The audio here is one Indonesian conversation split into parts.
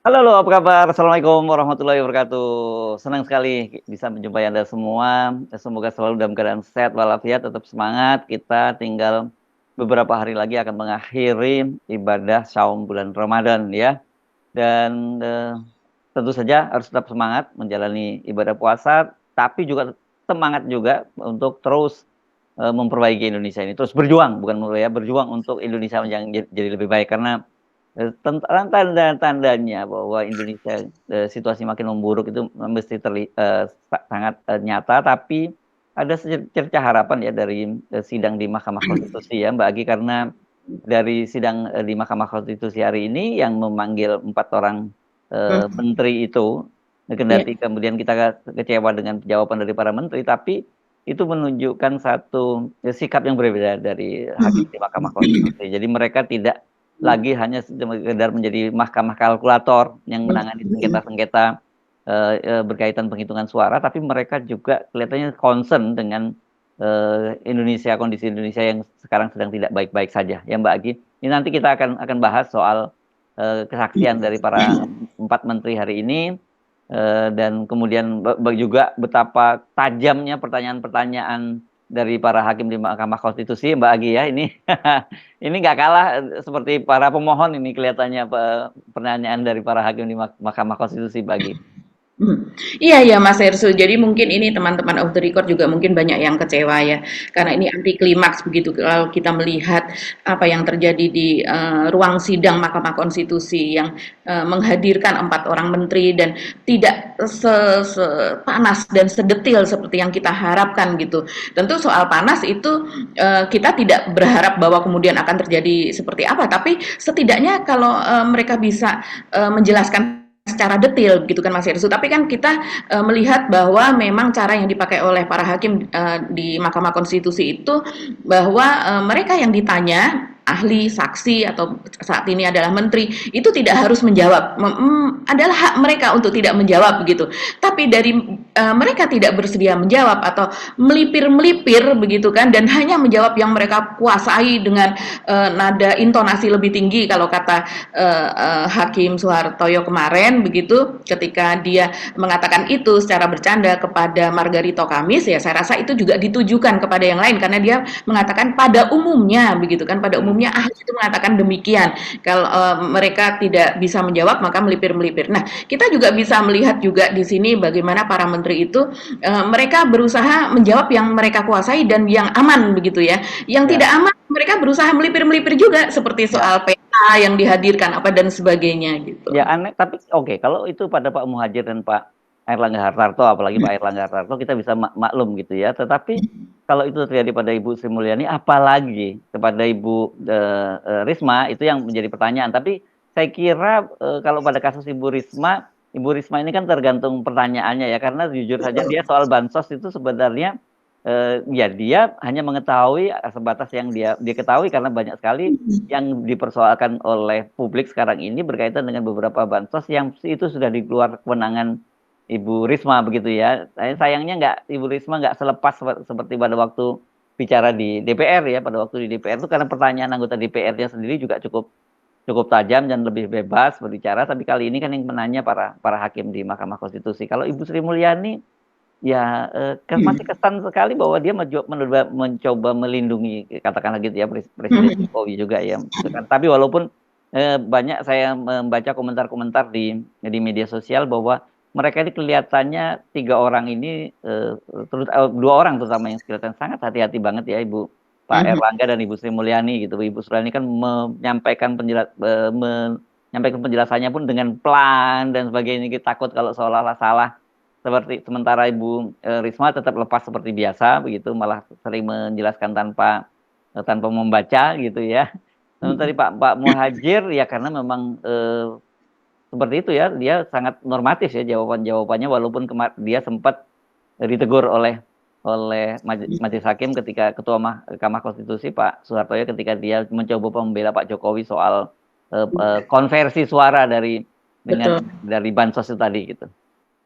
Halo, apa kabar? Assalamualaikum warahmatullahi wabarakatuh. Senang sekali bisa menjumpai Anda semua. Semoga selalu dalam keadaan sehat walafiat, tetap semangat. Kita tinggal beberapa hari lagi akan mengakhiri ibadah Shaum bulan Ramadan ya. Dan tentu saja harus tetap semangat menjalani ibadah puasa, tapi juga semangat juga untuk terus memperbaiki Indonesia ini, terus berjuang, bukan ya, berjuang untuk Indonesia yang jadi lebih baik karena tanda-tandanya bahwa Indonesia situasi makin memburuk itu mesti sangat nyata, tapi ada secercah harapan ya dari sidang di Mahkamah Konstitusi ya Mbak Agi, karena dari sidang di Mahkamah Konstitusi hari ini yang memanggil 4 orang Mhm, menteri itu, iya, kendati kemudian kita kecewa dengan jawaban dari para menteri, tapi itu menunjukkan satu sikap yang berbeda dari hakim di Mahkamah Konstitusi. Jadi mereka tidak lagi hanya sekedar menjadi mahkamah kalkulator yang menangani sengketa-sengketa, berkaitan penghitungan suara, tapi mereka juga kelihatannya concern dengan, kondisi Indonesia yang sekarang sedang tidak baik-baik saja, ya Mbak Agi. Ini nanti kita akan bahas soal, kesaksian dari para 4 menteri hari ini, dan kemudian juga betapa tajamnya pertanyaan-pertanyaan dari para hakim di Mahkamah Konstitusi, Mbak Agi ya, ini ini nggak kalah, seperti para pemohon ini kelihatannya pertanyaan dari para hakim di Mahkamah Konstitusi, Mbak Agi. mhm. Iya iya Mas Hersul, jadi mungkin ini teman-teman off the record juga mungkin banyak yang kecewa ya, karena ini anti klimaks begitu kalau kita melihat apa yang terjadi di, ruang sidang Mahkamah Konstitusi yang, menghadirkan 4 orang menteri dan tidak sepanas dan sedetil seperti yang kita harapkan gitu. Tentu soal panas itu, kita tidak berharap bahwa kemudian akan terjadi seperti apa, tapi setidaknya kalau, mereka bisa, menjelaskan secara detail gitu kan Mas Hersut. Tapi kan kita melihat bahwa memang cara yang dipakai oleh para hakim di Mahkamah Konstitusi itu bahwa mereka yang ditanya ahli, saksi atau saat ini adalah menteri itu tidak harus menjawab. Adalah hak mereka untuk tidak menjawab begitu. Tapi dari mereka tidak bersedia menjawab atau melipir-melipir begitu kan dan hanya menjawab yang mereka kuasai dengan nada intonasi lebih tinggi kalau kata Hakim Soehartoyo kemarin begitu ketika dia mengatakan itu secara bercanda kepada Margarito Kamis ya saya rasa itu juga ditujukan kepada yang lain karena dia mengatakan pada umumnya begitu kan pada umumnya ahli itu mengatakan demikian kalau mereka tidak bisa menjawab maka melipir-melipir. Nah kita juga bisa melihat juga di sini bagaimana para menteri itu mereka berusaha menjawab yang mereka kuasai dan yang aman begitu ya. Yang Ya, tidak aman mereka berusaha melipir-melipir juga seperti ya. soal peta yang dihadirkan apa dan sebagainya gitu. Ya aneh, tapi oke, kalau itu pada Pak Muhadjir dan Pak Airlangga Hartarto, apalagi Pak Airlangga Hartarto, kita bisa maklum gitu ya. Tetapi kalau itu terjadi pada Ibu Sri Mulyani, apalagi kepada Ibu Risma, itu yang menjadi pertanyaan. Tapi saya kira kalau pada kasus Ibu Risma ini kan tergantung pertanyaannya ya, karena jujur saja dia soal bansos itu sebenarnya ya dia hanya mengetahui sebatas yang dia ketahui karena banyak sekali yang dipersoalkan oleh publik sekarang ini berkaitan dengan beberapa bansos yang itu sudah di luar kewenangan Ibu Risma begitu ya. Sayangnya Ibu Risma nggak selepas seperti pada waktu bicara di DPR ya, pada waktu di DPR itu karena pertanyaan anggota DPR-nya sendiri juga cukup cukup tajam dan lebih bebas berbicara, tapi kali ini kan yang menanya para para hakim di Mahkamah Konstitusi. Kalau Ibu Sri Mulyani ya, masih kesan sekali bahwa dia mencoba melindungi, katakanlah gitu ya, Presiden Jokowi juga ya, gitu kan. Tapi walaupun, banyak saya membaca komentar-komentar di media sosial bahwa mereka ini kelihatannya 3 orang ini, 2 orang terutama yang kelihatan sangat hati-hati banget ya, Pak Erlangga dan Ibu Sri Mulyani gitu. Ibu Sri Mulyani kan menyampaikan penjelasannya pun dengan pelan dan sebagainya, kita takut kalau seolah-olah salah. Sementara Ibu Risma tetap lepas seperti biasa begitu, malah sering menjelaskan tanpa tanpa membaca gitu ya. Sementara Pak Pak Muhadjir ya karena memang seperti itu ya, dia sangat normatif ya jawaban-jawabannya walaupun dia sempat ditegur oleh oleh majelis hakim ketika Ketua Mahkamah Konstitusi Pak Soehartoyo ketika dia mencoba membela Pak Jokowi soal konversi suara Betul. dari bansos itu tadi gitu.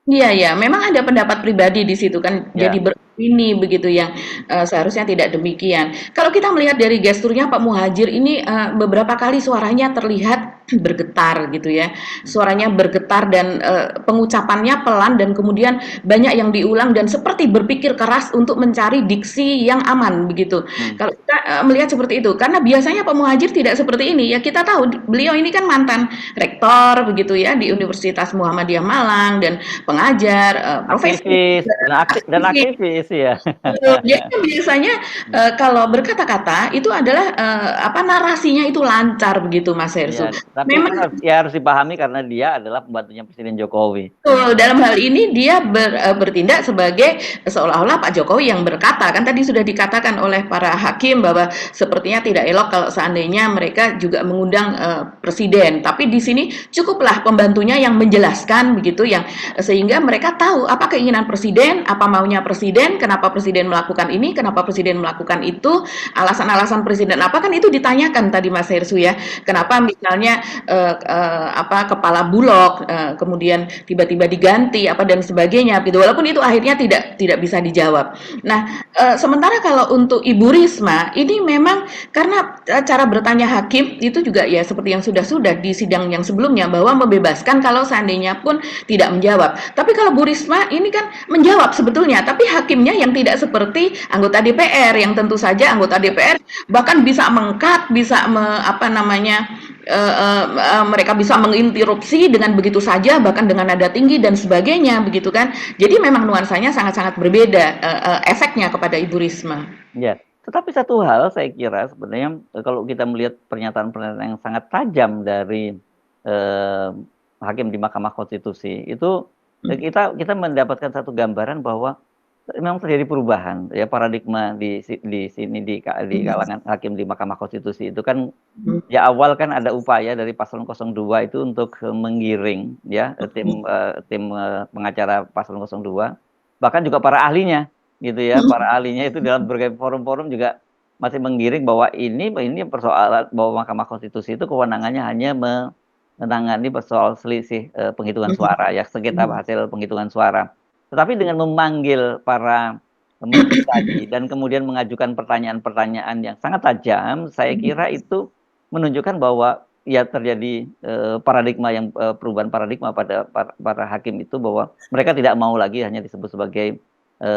Iya ya, memang ada pendapat pribadi di situ kan jadi Ya. ini begitu yang seharusnya tidak demikian. Kalau kita melihat dari gesturnya Pak Muhajir ini beberapa kali suaranya terlihat bergetar gitu ya. Suaranya bergetar dan pengucapannya pelan dan kemudian banyak yang diulang dan seperti berpikir keras untuk mencari diksi yang aman begitu. Hmm. Kalau kita melihat seperti itu karena biasanya Pak Muhajir tidak seperti ini ya kita tahu beliau ini kan mantan rektor begitu ya di Universitas Muhammadiyah Malang dan pengajar, profesor Aktivis dan aktivis. aktivis ya. Betul, jadi kan biasanya, kalau berkata-kata itu adalah, apa, narasinya itu lancar begitu Mas Iya, Hersuk. tapi kan Memang harus dipahami karena dia adalah pembantunya Presiden Jokowi. betul, dalam hal ini dia bertindak sebagai seolah-olah Pak Jokowi yang berkata, kan tadi sudah dikatakan oleh para hakim bahwa sepertinya tidak elok kalau seandainya mereka juga mengundang, presiden. Tapi di sini cukuplah pembantunya yang menjelaskan begitu, yang sehingga mereka tahu apa keinginan presiden, apa maunya presiden, kenapa presiden melakukan ini, kenapa presiden melakukan itu, alasan-alasan presiden apa, kan itu ditanyakan tadi Mas Hersu ya. Kenapa misalnya, apa, kepala Bulog, kemudian tiba-tiba diganti apa dan sebagainya gitu. Walaupun itu akhirnya tidak bisa dijawab. Nah, sementara kalau untuk Ibu Risma ini memang karena cara bertanya hakim itu juga ya seperti yang sudah di sidang yang sebelumnya bahwa membebaskan kalau seandainya pun tidak menjawab. Tapi kalau Bu Risma ini kan menjawab sebetulnya, tapi hakimnya yang tidak seperti anggota DPR yang tentu saja anggota DPR bahkan bisa mengkat, bisa apa namanya mereka bisa menginterupsi dengan begitu saja bahkan dengan nada tinggi dan sebagainya begitu kan. Jadi memang nuansanya sangat-sangat berbeda efeknya kepada Ibu Risma. Ya, tetapi satu hal saya kira sebenarnya kalau kita melihat pernyataan-pernyataan yang sangat tajam dari eh, hakim di Mahkamah Konstitusi itu kita mendapatkan satu gambaran bahwa memang terjadi perubahan ya paradigma di sini di kalangan hakim di Mahkamah Konstitusi itu kan ya awal kan ada upaya dari paslon 02 itu untuk menggiring ya tim pengacara paslon 02 bahkan juga para ahlinya gitu ya para ahlinya itu dalam berbagai forum-forum juga masih menggiring bahwa ini persoalan bahwa Mahkamah Konstitusi itu kewenangannya hanya menangani persoalan selisih penghitungan suara ya sengketa hasil penghitungan suara. Tetapi dengan memanggil para menteri tadi dan kemudian mengajukan pertanyaan-pertanyaan yang sangat tajam, saya kira itu menunjukkan bahwa ya terjadi perubahan paradigma pada para hakim itu bahwa mereka tidak mau lagi hanya disebut sebagai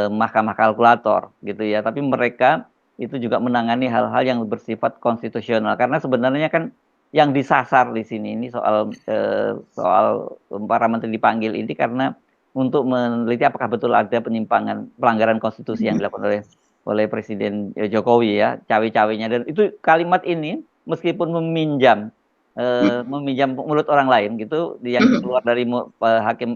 mahkamah kalkulator gitu ya, tapi mereka itu juga menangani hal-hal yang bersifat konstitusional karena sebenarnya kan yang disasar di sini ini soal para menteri dipanggil ini karena untuk meneliti apakah betul ada pelanggaran konstitusi yang dilakukan oleh Presiden Jokowi ya, cawe-cawenya dan itu kalimat ini meskipun meminjam mulut orang lain gitu yang keluar dari hakim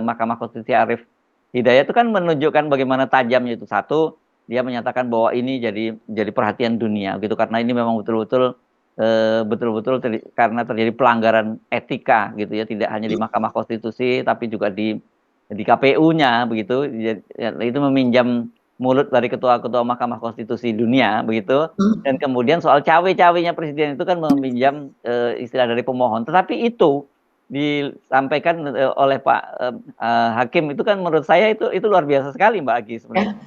Mahkamah Konstitusi Arief Hidayat itu kan menunjukkan bagaimana tajamnya itu. Satu, dia menyatakan bahwa ini jadi perhatian dunia gitu karena ini memang betul-betul karena terjadi pelanggaran etika gitu ya, tidak hanya di Mahkamah Konstitusi tapi juga di KPU-nya begitu, itu meminjam mulut dari ketua-ketua Mahkamah Konstitusi dunia begitu, dan kemudian soal cawe-cawenya presiden itu kan meminjam istilah dari pemohon, tetapi itu disampaikan oleh Pak Hakim itu kan menurut saya itu luar biasa sekali Mbak Agi sebenarnya.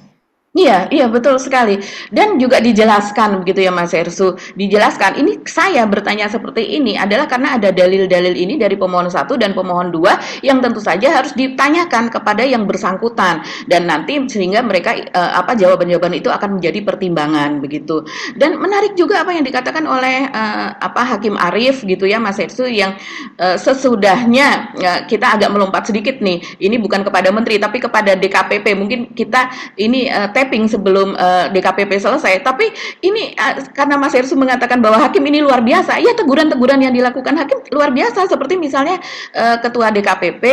Iya, iya betul sekali. Dan juga dijelaskan begitu ya Mas Hersu. Dijelaskan ini saya bertanya seperti ini adalah karena ada dalil-dalil ini dari pemohon 1 dan pemohon 2 yang tentu saja harus ditanyakan kepada yang bersangkutan dan nanti sehingga mereka apa jawaban-jawaban itu akan menjadi pertimbangan begitu. Dan menarik juga apa yang dikatakan oleh apa Hakim Arief gitu ya Mas Hersu yang sesudahnya kita agak melompat sedikit nih. Ini bukan kepada menteri tapi kepada DKPP. Mungkin kita ini tapping sebelum DKPP selesai. Tapi ini karena Mas Hersu mengatakan bahwa hakim ini luar biasa. Iya, teguran-teguran yang dilakukan hakim luar biasa. Seperti misalnya Ketua DKPP,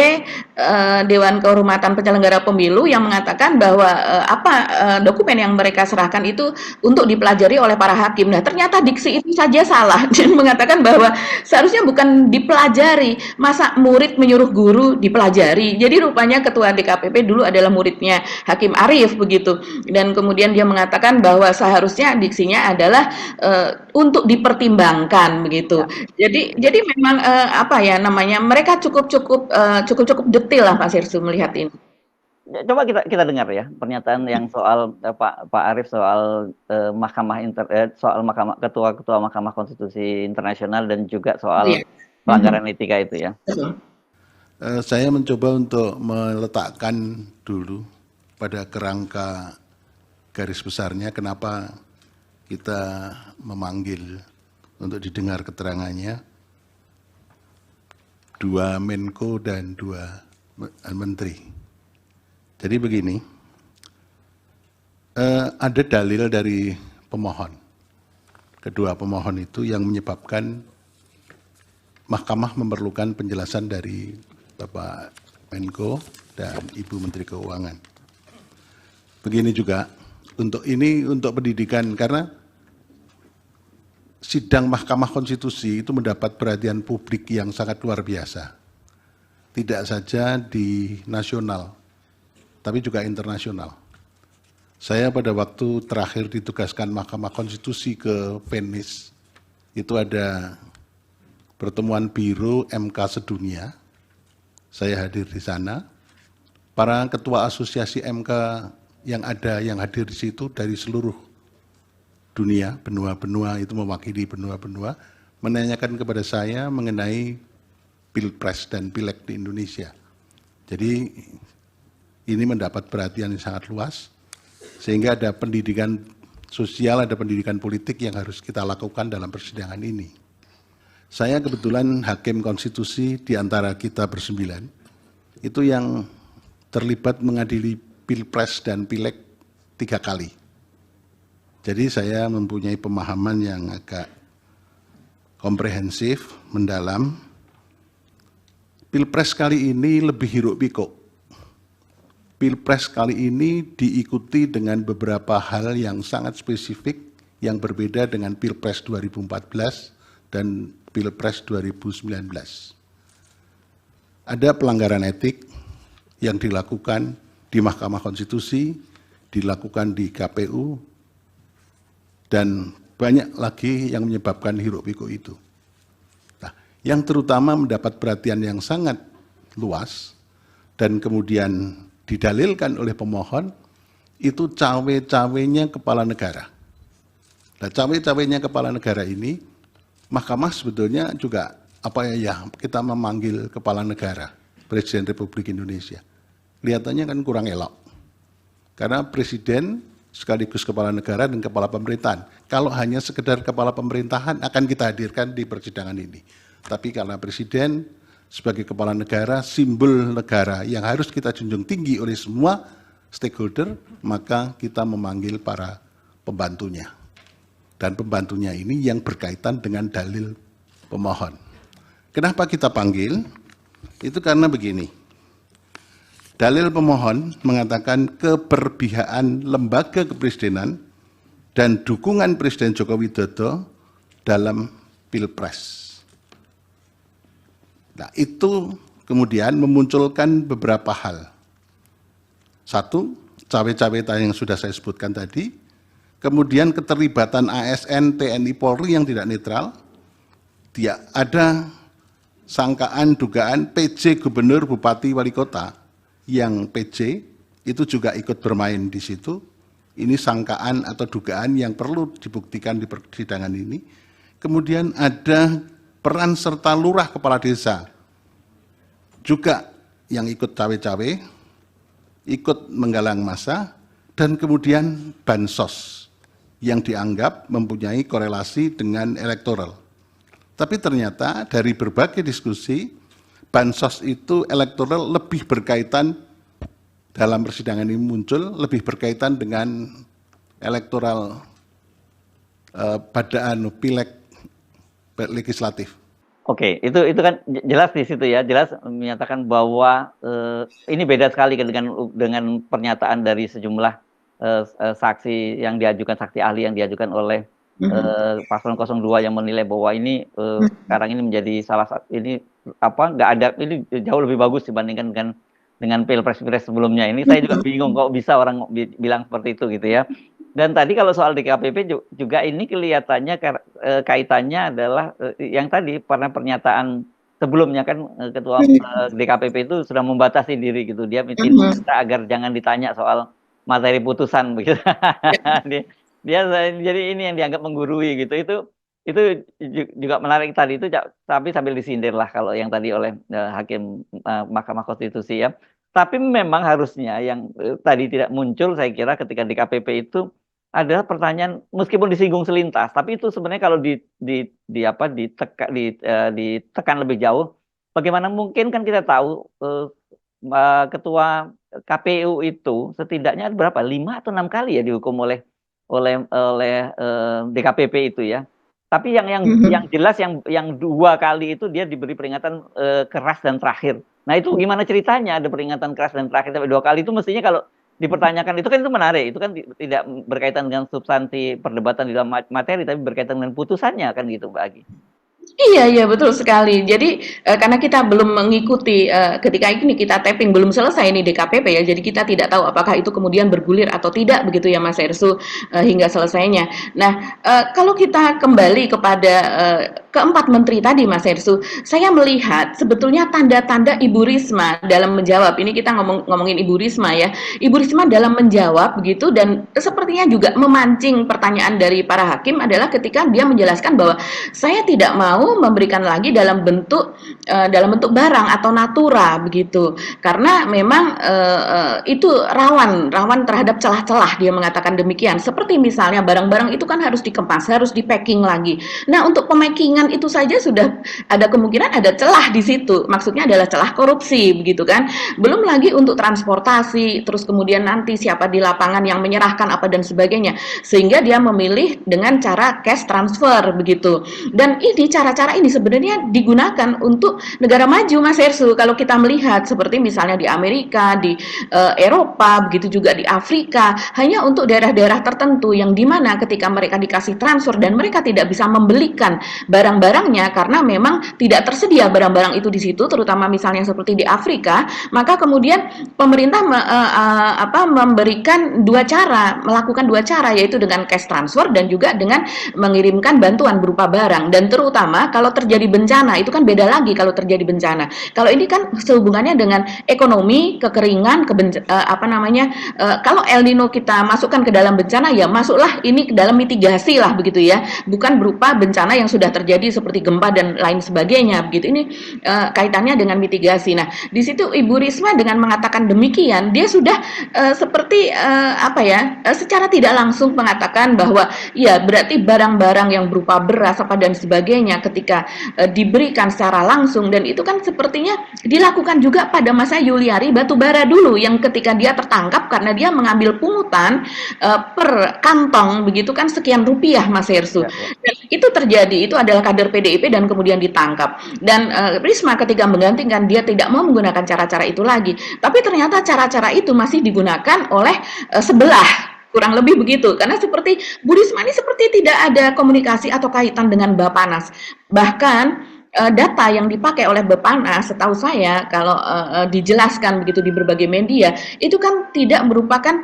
Dewan Kehormatan Penyelenggara Pemilu yang mengatakan bahwa dokumen yang mereka serahkan itu untuk dipelajari oleh para hakim. Nah, ternyata diksi itu saja salah dan mengatakan bahwa seharusnya bukan dipelajari. Masa murid menyuruh guru dipelajari. Jadi rupanya Ketua DKPP dulu adalah muridnya Hakim Arief begitu. Dan kemudian dia mengatakan bahwa seharusnya diksinya adalah untuk dipertimbangkan begitu. Jadi memang apa ya namanya mereka cukup detail lah Pak Sirsu melihat ini. Coba kita dengar ya pernyataan yang soal Pak Arief soal soal ketua-ketua Mahkamah Konstitusi Internasional dan juga soal Iya. pelanggaran etika itu ya. Betul. Saya mencoba untuk meletakkan dulu pada kerangka garis besarnya kenapa kita memanggil untuk didengar keterangannya 2 Menko dan 2 Menteri. Jadi begini, ada dalil dari pemohon. Kedua pemohon itu yang menyebabkan Mahkamah memerlukan penjelasan dari Bapak Menko dan Ibu Menteri Keuangan. Begini juga, untuk pendidikan, karena sidang Mahkamah Konstitusi itu mendapat perhatian publik yang sangat luar biasa. Tidak saja di nasional, tapi juga internasional. Saya pada waktu terakhir ditugaskan Mahkamah Konstitusi ke Venice, itu ada pertemuan Biro MK sedunia. Saya hadir di sana. Para ketua asosiasi MK yang hadir di situ dari seluruh dunia, benua-benua itu mewakili benua-benua, menanyakan kepada saya mengenai Pilpres dan Pileg di Indonesia. Jadi ini mendapat perhatian yang sangat luas, sehingga ada pendidikan sosial, ada pendidikan politik yang harus kita lakukan dalam persidangan ini. Saya kebetulan hakim konstitusi di antara kita bersembilan, itu yang terlibat mengadili Pilpres dan Pileg 3 kali. Jadi saya mempunyai pemahaman yang agak komprehensif, mendalam. Pilpres kali ini lebih hiruk pikuk. Pilpres kali ini diikuti dengan beberapa hal yang sangat spesifik yang berbeda dengan Pilpres 2014 dan Pilpres 2019. Ada pelanggaran etik yang dilakukan di Mahkamah Konstitusi, dilakukan di KPU, dan banyak lagi yang menyebabkan hiruk pikuk itu. Nah, yang terutama mendapat perhatian yang sangat luas dan kemudian didalilkan oleh pemohon itu cawe-cawenya kepala negara. Nah, cawe-cawenya kepala negara ini Mahkamah sebetulnya juga kita memanggil kepala negara, Presiden Republik Indonesia. Kelihatannya kan kurang elok. Karena presiden sekaligus kepala negara dan kepala pemerintahan. Kalau hanya sekedar kepala pemerintahan akan kita hadirkan di persidangan ini. Tapi karena presiden sebagai kepala negara, simbol negara yang harus kita junjung tinggi oleh semua stakeholder, maka kita memanggil para pembantunya. Dan pembantunya ini yang berkaitan dengan dalil pemohon. Kenapa kita panggil? Itu karena begini. Dalil pemohon mengatakan keberpihakan lembaga kepresidenan dan dukungan Presiden Joko Widodo dalam Pilpres. Nah, itu kemudian memunculkan beberapa hal. Satu, cawe-cawe yang sudah saya sebutkan tadi. Kemudian keterlibatan ASN, TNI, Polri yang tidak netral. Ada sangkaan, dugaan PJ Gubernur, Bupati, Wali Kota yang PJ itu juga ikut bermain di situ. Ini sangkaan atau dugaan yang perlu dibuktikan di persidangan ini. Kemudian ada peran serta lurah kepala desa juga yang ikut cawe-cawe, ikut menggalang massa, dan kemudian bansos yang dianggap mempunyai korelasi dengan elektoral. Tapi ternyata dari berbagai diskusi, bansos itu elektoral lebih berkaitan dalam persidangan ini muncul, lebih berkaitan dengan elektoral pada pileg legislatif. Oke, itu kan jelas di situ ya, jelas menyatakan bahwa ini beda sekali dengan pernyataan dari sejumlah saksi yang diajukan, saksi ahli yang diajukan oleh paslon 02 yang menilai bahwa ini sekarang ini menjadi salah satu ini nggak ada, ini jauh lebih bagus dibandingkan dengan pilpres sebelumnya. Ini saya juga bingung kok bisa orang bilang seperti itu gitu ya. Dan tadi kalau soal DKPP juga ini kelihatannya kaitannya adalah yang tadi karena pernyataan sebelumnya kan ketua DKPP itu sudah membatasi diri gitu. Dia minta agar jangan ditanya soal materi putusan begitu. dia, dia jadi ini yang dianggap menggurui gitu. Itu juga menarik tadi itu, tapi sambil disindir lah kalau yang tadi oleh hakim Mahkamah Konstitusi ya. Tapi memang harusnya yang tadi tidak muncul saya kira ketika DKPP itu adalah pertanyaan meskipun disinggung selintas, tapi itu sebenarnya kalau ditekan lebih jauh, bagaimana mungkin kan kita tahu ketua KPU itu setidaknya berapa 5 atau 6 kali ya dihukum oleh DKPP itu ya. Tapi yang jelas yang 2 kali itu dia diberi peringatan keras dan terakhir. Nah itu gimana ceritanya ada peringatan keras dan terakhir sampai 2 kali itu mestinya kalau dipertanyakan itu kan itu menarik, itu kan tidak berkaitan dengan substansi perdebatan di dalam materi, tapi berkaitan dengan putusannya kan gitu Mbak Agi. Iya betul sekali. Jadi karena kita belum mengikuti ketika ini kita tapping belum selesai ini DKPP ya. Jadi kita tidak tahu apakah itu kemudian bergulir atau tidak begitu ya Mas Ersu hingga selesainya. Nah, kalau kita kembali kepada keempat menteri tadi Mas Ersu, saya melihat sebetulnya tanda-tanda Ibu Risma dalam menjawab. Ini kita ngomongin Ibu Risma ya. Ibu Risma dalam menjawab begitu dan sepertinya juga memancing pertanyaan dari para hakim adalah ketika dia menjelaskan bahwa saya tidak mau memberikan lagi dalam bentuk barang atau natura begitu, karena memang itu rawan terhadap celah-celah, dia mengatakan demikian. Seperti misalnya barang-barang itu kan harus dikemas, harus di packing lagi. Nah untuk pemakingan itu saja sudah ada kemungkinan ada celah di situ, maksudnya adalah celah korupsi begitu kan. Belum lagi untuk transportasi, terus kemudian nanti siapa di lapangan yang menyerahkan apa dan sebagainya, sehingga dia memilih dengan cara cash transfer begitu. Dan ini cara-cara ini sebenarnya digunakan untuk negara maju Mas Ersu. Kalau kita melihat seperti misalnya di Amerika, di Eropa, begitu juga di Afrika, hanya untuk daerah-daerah tertentu yang dimana ketika mereka dikasih transfer dan mereka tidak bisa membelikan barang-barangnya karena memang tidak tersedia barang-barang itu di situ, terutama misalnya seperti di Afrika, maka kemudian pemerintah memberikan melakukan 2 cara, yaitu dengan cash transfer dan juga dengan mengirimkan bantuan berupa barang. Dan terutama kalau terjadi bencana itu kan beda lagi. Kalau terjadi bencana, kalau ini kan sehubungannya dengan ekonomi, kekeringan, kalau El Nino kita masukkan ke dalam bencana, ya masuklah ini ke dalam mitigasi lah begitu ya, bukan berupa bencana yang sudah terjadi seperti gempa dan lain sebagainya begitu. Ini kaitannya dengan mitigasi. Nah di situ Ibu Risma dengan mengatakan demikian, dia sudah secara tidak langsung mengatakan bahwa ya berarti barang-barang yang berupa beras apa dan sebagainya ketika diberikan secara langsung, dan itu kan sepertinya dilakukan juga pada masa Yuliari Batubara dulu, yang ketika dia tertangkap karena dia mengambil pungutan per kantong begitu kan sekian rupiah Mas Hersu. Dan itu terjadi, itu adalah kader PDIP dan kemudian ditangkap. Dan Risma ketika menggantikan, dia tidak mau menggunakan cara-cara itu lagi, tapi ternyata cara-cara itu masih digunakan oleh sebelah, kurang lebih begitu. Karena seperti Bu Risma ini seperti tidak ada komunikasi atau kaitan dengan Bappenas. Bahkan data yang dipakai oleh Bappenas setahu saya kalau dijelaskan begitu di berbagai media itu kan tidak merupakan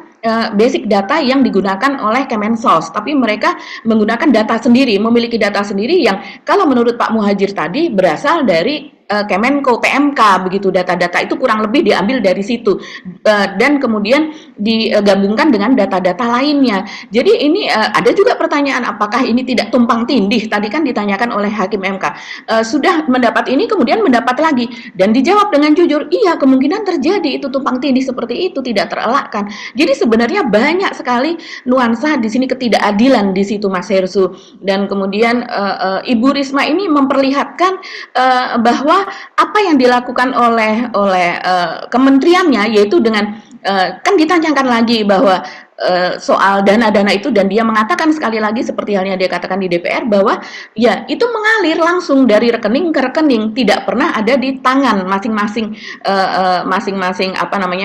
basic data yang digunakan oleh Kemensos, tapi mereka menggunakan data sendiri, memiliki data sendiri yang kalau menurut Pak Muhadjir tadi berasal dari Kemenko, PMK begitu. Data-data itu kurang lebih diambil dari situ dan kemudian digabungkan dengan data-data lainnya. Jadi ini ada juga pertanyaan apakah ini tidak tumpang tindih, tadi kan ditanyakan oleh Hakim MK. Sudah mendapat ini kemudian mendapat lagi, dan dijawab dengan jujur, iya kemungkinan terjadi itu tumpang tindih seperti itu, tidak terelakkan. Jadi sebenarnya banyak sekali nuansa di sini, ketidakadilan di situ Mas Hersu. Dan kemudian Ibu Risma ini memperlihatkan bahwa apa yang dilakukan oleh kementeriannya, yaitu dengan kan ditanyakan lagi bahwa soal dana-dana itu, dan dia mengatakan sekali lagi seperti halnya dia katakan di DPR bahwa ya itu mengalir langsung dari rekening ke rekening, tidak pernah ada di tangan masing-masing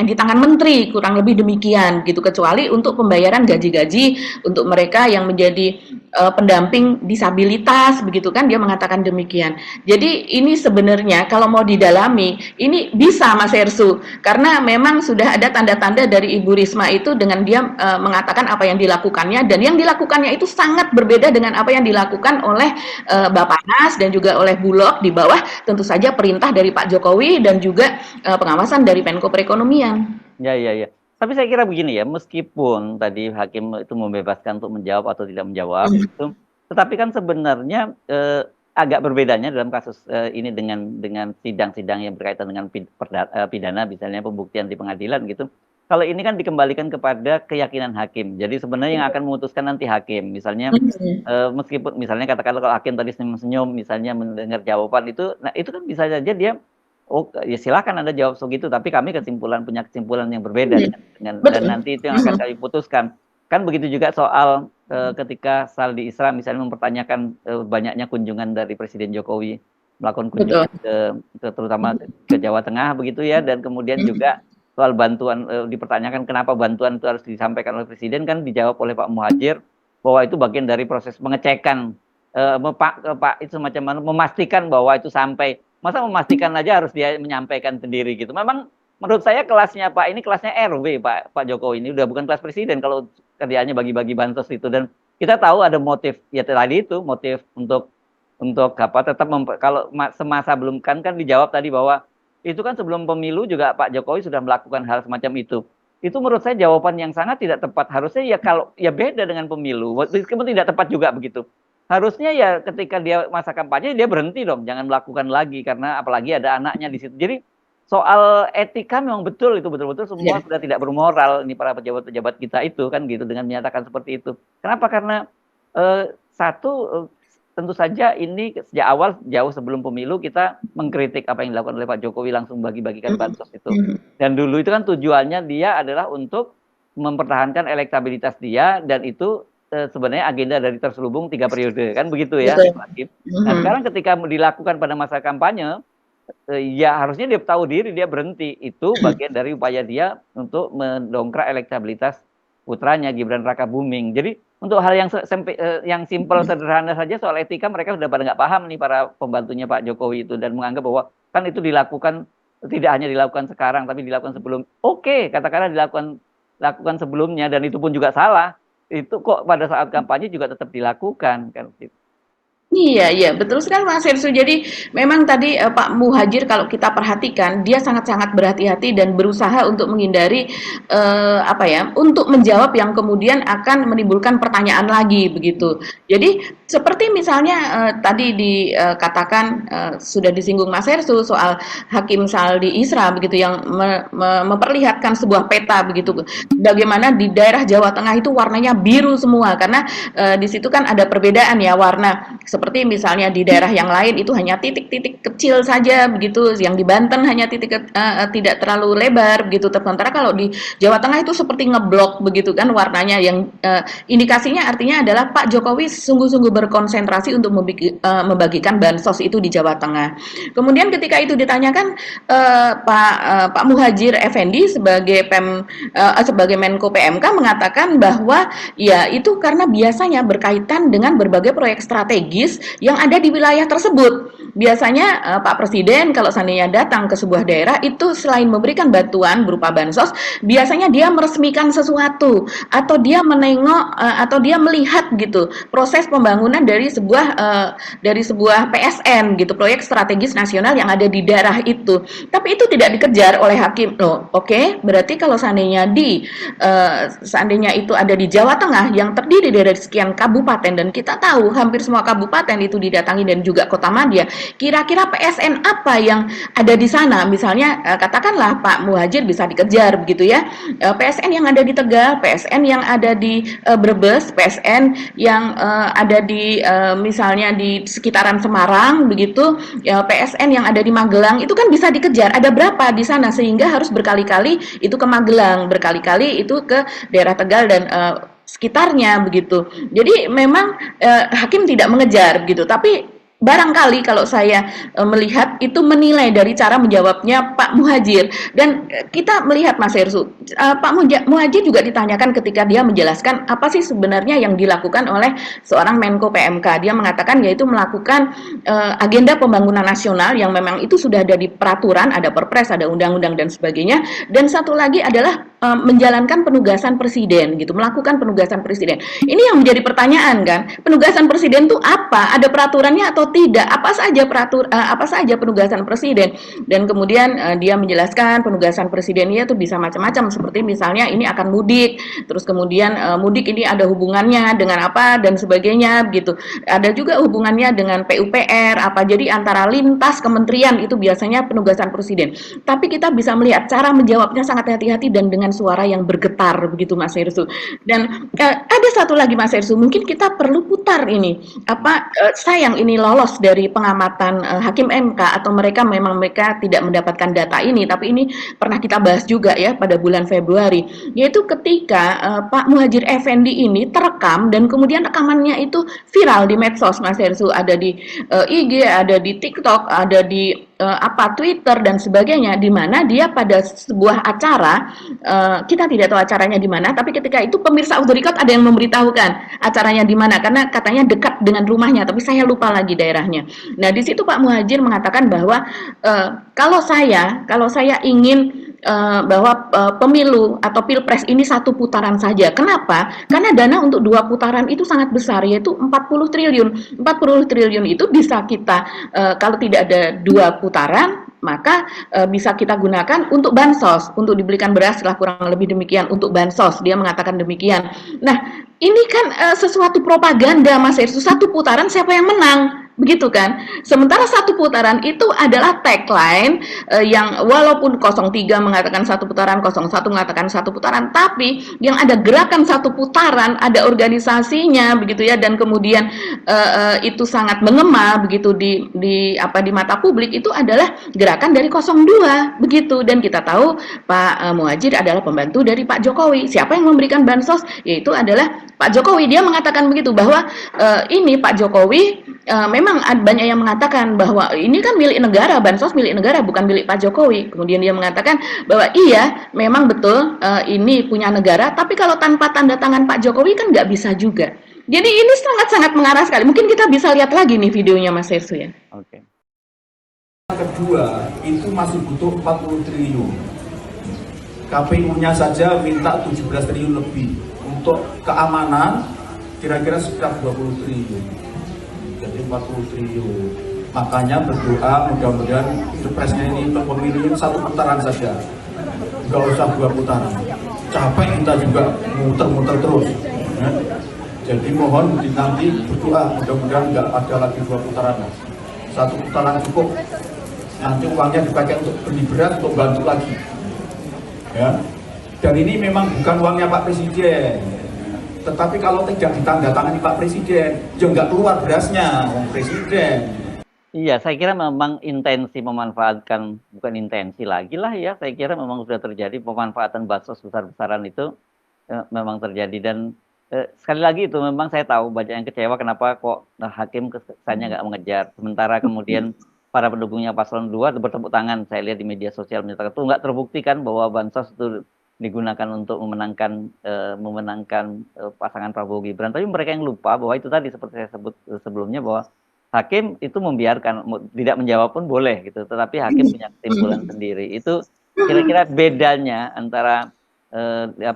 di tangan menteri, kurang lebih demikian gitu, kecuali untuk pembayaran gaji-gaji untuk mereka yang menjadi pendamping disabilitas begitu kan, dia mengatakan demikian. Jadi ini sebenarnya kalau mau didalami ini bisa Mas Hersu, karena memang sudah ada tanda-tanda dari Ibu Risma itu dengan dia mengatakan apa yang dilakukannya, dan yang dilakukannya itu sangat berbeda dengan apa yang dilakukan oleh Bappenas dan juga oleh Bulog di bawah tentu saja perintah dari Pak Jokowi dan juga pengawasan dari Menko Perekonomian. Ya. Tapi saya kira begini ya, meskipun tadi hakim itu membebaskan untuk menjawab atau tidak menjawab itu, tetapi kan sebenarnya agak berbedanya dalam kasus ini dengan sidang-sidang yang berkaitan dengan pidana, misalnya pembuktian di pengadilan gitu. Kalau ini kan dikembalikan kepada keyakinan hakim. Jadi sebenarnya yang akan memutuskan nanti hakim. Misalnya meskipun misalnya katakanlah kalau hakim tadi senyum-senyum misalnya mendengar jawaban itu, nah itu kan bisa saja dia ya silakan Anda jawab begitu, tapi kami punya kesimpulan yang berbeda dengan dan nanti itu yang akan kami putuskan. Kan begitu juga soal ketika Saldi Isra misalnya mempertanyakan banyaknya kunjungan dari Presiden Jokowi melakukan kunjungan terutama ke Jawa Tengah begitu ya, dan kemudian juga soal bantuan dipertanyakan kenapa bantuan itu harus disampaikan oleh Presiden, kan dijawab oleh Pak Muhadjir bahwa itu bagian dari proses pengecekan itu semacam memastikan bahwa itu sampai. Masa memastikan aja harus dia menyampaikan sendiri gitu. Memang menurut saya kelasnya Pak ini kelasnya RW Pak Jokowi ini udah bukan kelas presiden kalau kerjaannya bagi-bagi bansos itu, dan kita tahu ada motif ya tadi itu motif untuk apa tetap kalau semasa belum kan dijawab tadi bahwa itu kan sebelum pemilu juga Pak Jokowi sudah melakukan hal semacam itu. Itu menurut saya jawaban yang sangat tidak tepat. Harusnya ya kalau ya beda dengan pemilu, meskipun tidak tepat juga begitu. Harusnya ya ketika dia masa kampanye dia berhenti dong, jangan melakukan lagi karena apalagi ada anaknya di situ. Jadi soal etika memang betul itu betul-betul semua sudah tidak bermoral ini para pejabat-pejabat kita itu kan gitu dengan menyatakan seperti itu. Kenapa? Karena tentu saja ini sejak awal jauh sebelum pemilu kita mengkritik apa yang dilakukan oleh Pak Jokowi langsung bagi-bagikan bansos itu. Dan dulu itu kan tujuannya dia adalah untuk mempertahankan elektabilitas dia, dan itu sebenarnya agenda dari terselubung 3 periode kan begitu ya. Nah sekarang ketika dilakukan pada masa kampanye ya harusnya dia tahu diri, dia berhenti. Itu bagian dari upaya dia untuk mendongkrak elektabilitas putranya Gibran Rakabuming. Jadi untuk hal yang simpel sederhana saja soal etika mereka sudah pada nggak paham nih para pembantunya Pak Jokowi itu, dan menganggap bahwa kan itu dilakukan tidak hanya dilakukan sekarang tapi dilakukan sebelum. Oke, katakanlah dilakukan sebelumnya dan itu pun juga salah. Itu kok pada saat kampanye juga tetap dilakukan kan gitu. Iya, betul sekali Mas Hersu. Jadi memang tadi Pak Muhadjir kalau kita perhatikan dia sangat-sangat berhati-hati dan berusaha untuk menghindari untuk menjawab yang kemudian akan menimbulkan pertanyaan lagi begitu. Jadi seperti misalnya tadi dikatakan sudah disinggung Mas Hersu soal Hakim Saldi Isra begitu yang memperlihatkan sebuah peta begitu. Bagaimana di daerah Jawa Tengah itu warnanya biru semua karena di situ kan ada perbedaan ya warna. Seperti misalnya di daerah yang lain itu hanya titik-titik kecil saja begitu, yang di Banten hanya titik tidak terlalu lebar begitu. Sementara kalau di Jawa Tengah itu seperti ngeblok begitu kan warnanya, yang indikasinya artinya adalah Pak Jokowi sungguh-sungguh berkonsentrasi untuk membagikan bansos itu di Jawa Tengah. Kemudian ketika itu ditanyakan Pak Muhadjir Effendi sebagai sebagai Menko PMK mengatakan bahwa ya itu karena biasanya berkaitan dengan berbagai proyek strategis yang ada di wilayah tersebut. Biasanya Pak Presiden kalau seandainya datang ke sebuah daerah itu selain memberikan bantuan berupa bansos, biasanya dia meresmikan sesuatu atau dia menengok atau dia melihat gitu proses pembangunan dari sebuah PSN gitu, proyek strategis nasional yang ada di daerah itu. Tapi itu tidak dikejar oleh hakim. Loh, oke, berarti kalau seandainya itu ada di Jawa Tengah yang terdiri dari sekian kabupaten, dan kita tahu hampir semua kabupaten itu didatangi dan juga Kota Madya, kira-kira PSN apa yang ada di sana? Misalnya katakanlah Pak Muhadjir bisa dikejar begitu ya, PSN yang ada di Tegal, PSN yang ada di Brebes, PSN yang ada di misalnya di sekitaran Semarang begitu, PSN yang ada di Magelang itu kan bisa dikejar. Ada berapa di sana sehingga harus berkali-kali itu ke Magelang, berkali-kali itu ke daerah Tegal dan sekitarnya begitu. Jadi memang hakim tidak mengejar begitu, tapi barangkali kalau saya melihat itu menilai dari cara menjawabnya Pak Muhadjir, dan kita melihat Mas Hersud, Pak Muhadjir juga ditanyakan ketika dia menjelaskan apa sih sebenarnya yang dilakukan oleh seorang Menko PMK. Dia mengatakan yaitu melakukan agenda pembangunan nasional yang memang itu sudah ada di peraturan, ada perpres, ada undang-undang dan sebagainya. Dan satu lagi adalah menjalankan penugasan presiden gitu, melakukan penugasan presiden. Ini yang menjadi pertanyaan kan, penugasan presiden itu apa? Ada peraturannya atau tidak? Apa saja penugasan presiden? Dan kemudian dia menjelaskan penugasan presidennya itu bisa macam-macam, seperti misalnya ini akan mudik, terus kemudian mudik ini ada hubungannya dengan apa dan sebagainya gitu. Ada juga hubungannya dengan PUPR apa. Jadi antara lintas kementerian itu biasanya penugasan presiden. Tapi kita bisa melihat cara menjawabnya sangat hati-hati dan dengan suara yang bergetar begitu Mas Hersud. Dan ada satu lagi Mas Hersud, mungkin kita perlu putar ini. Sayang ini lolos dari pengamatan Hakim MK atau mereka tidak mendapatkan data ini, tapi ini pernah kita bahas juga ya pada bulan Februari, yaitu ketika Pak Muhadjir Effendi ini terekam dan kemudian rekamannya itu viral di medsos Mas Hersud, ada di IG, ada di TikTok, ada di Twitter dan sebagainya, di mana dia pada sebuah acara, kita tidak tahu acaranya di mana, tapi ketika itu pemirsa Off the Record ada yang memberitahukan acaranya di mana karena katanya dekat dengan rumahnya, tapi saya lupa lagi daerahnya. Nah, di situ Pak Muhadjir mengatakan bahwa kalau saya ingin bahwa pemilu atau pilpres ini satu putaran saja. Kenapa? Karena dana untuk 2 putaran itu sangat besar, yaitu 40 triliun. 40 triliun itu bisa kita, kalau tidak ada 2 putaran, maka bisa kita gunakan untuk bansos, untuk dibelikan beras lah kurang lebih demikian, untuk bansos. Dia mengatakan demikian. Nah, ini kan sesuatu propaganda Mas Hersud, satu putaran siapa yang menang? Begitu kan? Sementara satu putaran itu adalah tagline yang walaupun 03 mengatakan satu putaran, 01 mengatakan satu putaran, tapi yang ada gerakan satu putaran, ada organisasinya begitu ya, dan kemudian itu sangat mengema begitu di mata publik, itu adalah gerakan dari 02 begitu. Dan kita tahu Pak Muhadjir adalah pembantu dari Pak Jokowi. Siapa yang memberikan bansos? Yaitu adalah Pak Jokowi. Dia mengatakan begitu bahwa ini Pak Jokowi memang banyak yang mengatakan bahwa ini kan milik negara, bansos milik negara, bukan milik Pak Jokowi. Kemudian dia mengatakan bahwa iya, memang betul ini punya negara, tapi kalau tanpa tanda tangan Pak Jokowi kan nggak bisa juga. Jadi ini sangat-sangat mengarah sekali. Mungkin kita bisa lihat lagi nih videonya Mas Hersud ya. Oke. Kedua, itu masih butuh 40 triliun. KPU-nya saja minta 17 triliun lebih. Untuk keamanan, kira-kira sekitar 20 triliun. Jadi 40 triliun. Makanya berdoa mudah-mudahan pilpresnya ini untuk pemilu satu putaran saja. Nggak usah 2 putaran. Capek kita juga muter-muter terus. Ya. Jadi mohon nanti berdoa mudah-mudahan nggak ada lagi 2 putaran. Satu putaran cukup. Nanti uangnya dipakai untuk beli beras, untuk bantu lagi. Ya. Dan ini memang bukan uangnya Pak Presiden. Tetapi kalau tidak ditandatangani Pak Presiden, ya nggak keluar berasnya, Pak Presiden. Iya, saya kira memang intensi memanfaatkan, bukan intensi lagi lah ya, saya kira memang sudah terjadi pemanfaatan bansos besar-besaran itu memang terjadi. Dan sekali lagi itu memang saya tahu banyak yang kecewa kenapa kok hakim kesannya nggak mengejar. Sementara kemudian para pendukungnya paslon 2 bertepuk tangan, saya lihat di media sosial menyatakan itu nggak terbuktikan bahwa bansos itu digunakan untuk memenangkan pasangan Prabowo Gibran. Tapi mereka yang lupa bahwa itu tadi seperti saya sebut sebelumnya, bahwa hakim itu membiarkan, tidak menjawab pun boleh gitu, tetapi hakim punya kesimpulan sendiri. Itu kira-kira bedanya antara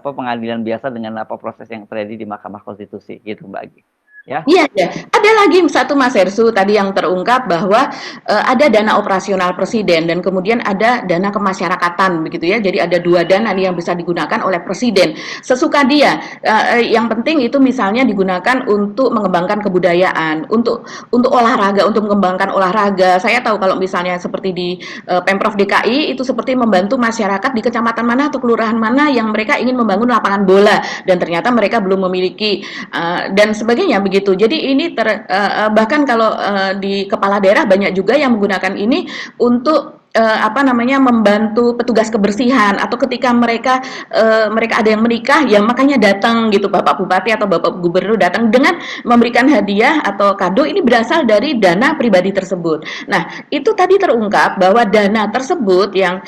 pengadilan biasa dengan proses yang terjadi di Mahkamah Konstitusi gitu Mbak Agi. Ya. Iya, ya. Ada lagi satu Mas Hersud tadi yang terungkap bahwa ada dana operasional presiden dan kemudian ada dana kemasyarakatan begitu ya. Jadi ada 2 dana yang bisa digunakan oleh presiden sesuka dia. Yang penting itu misalnya digunakan untuk mengembangkan kebudayaan, untuk olahraga, untuk mengembangkan olahraga. Saya tahu kalau misalnya seperti di Pemprov DKI itu seperti membantu masyarakat di kecamatan mana atau kelurahan mana yang mereka ingin membangun lapangan bola dan ternyata mereka belum memiliki dan sebagainya begitu. Jadi ini bahkan kalau di kepala daerah banyak juga yang menggunakan ini untuk apa namanya, membantu petugas kebersihan atau ketika mereka mereka ada yang menikah ya makanya datang gitu Bapak Bupati atau Bapak Gubernur datang dengan memberikan hadiah atau kado ini berasal dari dana pribadi tersebut. Nah, itu tadi terungkap bahwa dana tersebut yang